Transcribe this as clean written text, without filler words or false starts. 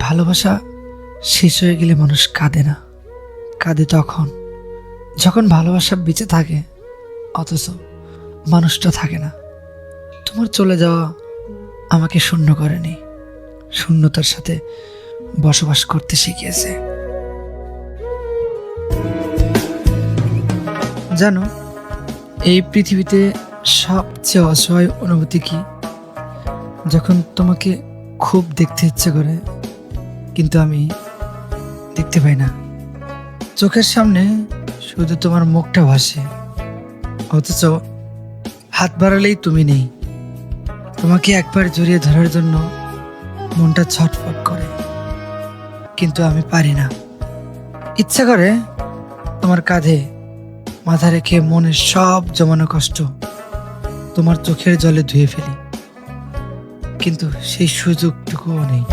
ভালোবাসা শেষ হয়ে গেলে মানুষ কাঁদে না, কাঁদে তখন যখন ভালোবাসা বেঁচে থাকে অথচ মানুষটা থাকে না। তোমার চলে যাওয়া আমাকে শূন্য করেনি, শূন্যতার সাথে বসবাস করতে শিখিয়েছে। জানো, এই পৃথিবীতে সবচেয়ে অসহায় অনুভূতি কি? যখন তোমাকে খুব দেখতে ইচ্ছে করে কিন্তু আমি দেখতে পাই না। চোখের সামনে শুধু তোমার মুখটা ভাসে, অথচ হাত বাড়ালেই তুমি নেই। তোমাকে একবার জড়িয়ে ধরার জন্য মনটা ছটফট করে, কিন্তু আমি পারি না। ইচ্ছা করে তোমার কাঁধে মাথা রেখে মনের সব জমানো কষ্ট তোমার চোখের জলে ধুয়ে ফেলি, কিন্তু সেই সুযোগটুকুও নেই।